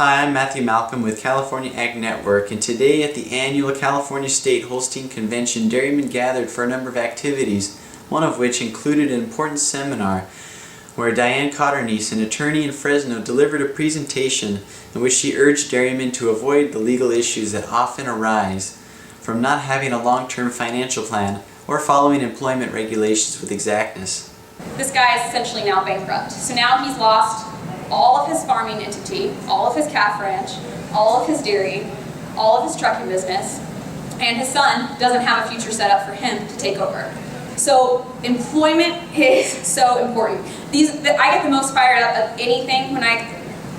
Hi, I'm Matthew Malcolm with California Ag Network, and today at the annual California State Holstein Convention, dairymen gathered for a number of activities, one of which included an important seminar where Diane Cotterniece, an attorney in Fresno, delivered a presentation in which she urged dairymen to avoid the legal issues that often arise from not having a long-term financial plan or following employment regulations with exactness. This guy is essentially now bankrupt. So now he's lost all of his farming entity, all of his calf ranch, all of his dairy, all of his trucking business, and his son doesn't have a future set up for him to take over. So employment is so important. I get the most fired up of anything when I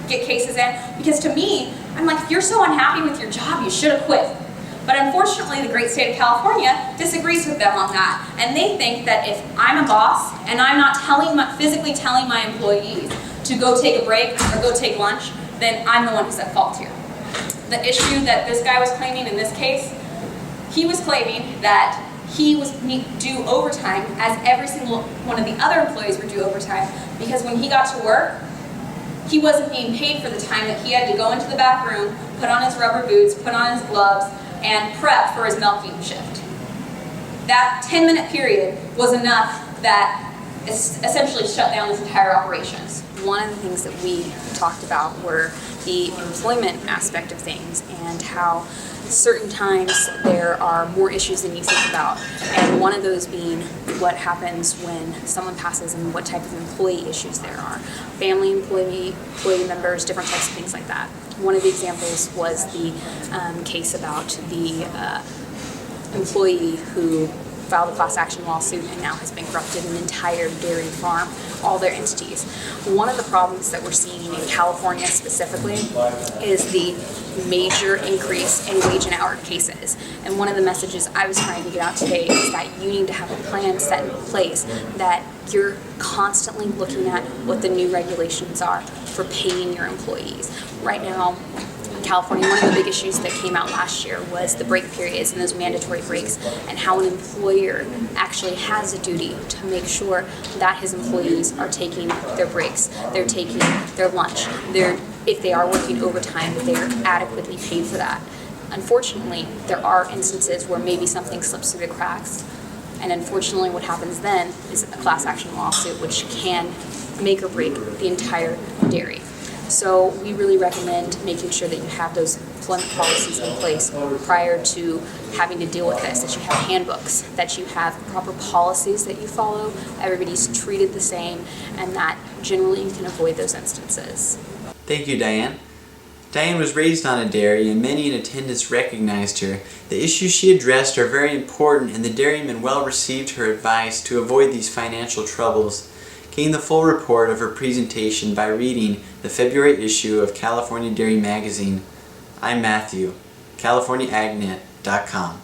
get cases in, because to me, I'm like, if you're so unhappy with your job, you should have quit. But unfortunately, the great state of California disagrees with them on that. And they think that if I'm a boss and I'm not physically telling my employees to go take a break or go take lunch, then I'm the one who's at fault here. The issue that this guy was claiming in this case, he was claiming that he was due overtime as every single one of the other employees were due overtime, because when he got to work, he wasn't being paid for the time that he had to go into the back room, put on his rubber boots, put on his gloves, and prep for his milking shift. That 10-minute period was enough that essentially shut down this entire operations. One of the things that we talked about were the employment aspect of things and how certain times there are more issues than you think about, and one of those being what happens when someone passes and what type of employee issues there are. Family employee members, different types of things like that. One of the examples was the case about the employee who filed a class action lawsuit and now has bankrupted an entire dairy farm, all their entities. One of the problems that we're seeing in California specifically is the major increase in wage and hour cases. And one of the messages I was trying to get out today is that you need to have a plan set in place, that you're constantly looking at what the new regulations are for paying your employees. Right now, California, one of the big issues that came out last year was the break periods and those mandatory breaks, and how an employer actually has a duty to make sure that his employees are taking their breaks, they're taking their lunch, if they are working overtime, they're adequately paid for that. Unfortunately, there are instances where maybe something slips through the cracks, and unfortunately what happens then is a class action lawsuit, which can make or break the entire dairy. So we really recommend making sure that you have those employment policies in place prior to having to deal with this, that you have handbooks, that you have proper policies that you follow, everybody's treated the same, and that generally you can avoid those instances. Thank you, Diane. Diane was raised on a dairy, and many in attendance recognized her. The issues she addressed are very important, and the dairymen well received her advice to avoid these financial troubles. Gain the full report of her presentation by reading the February issue of California Dairy Magazine. I'm Matthew, CaliforniaAgNet.com.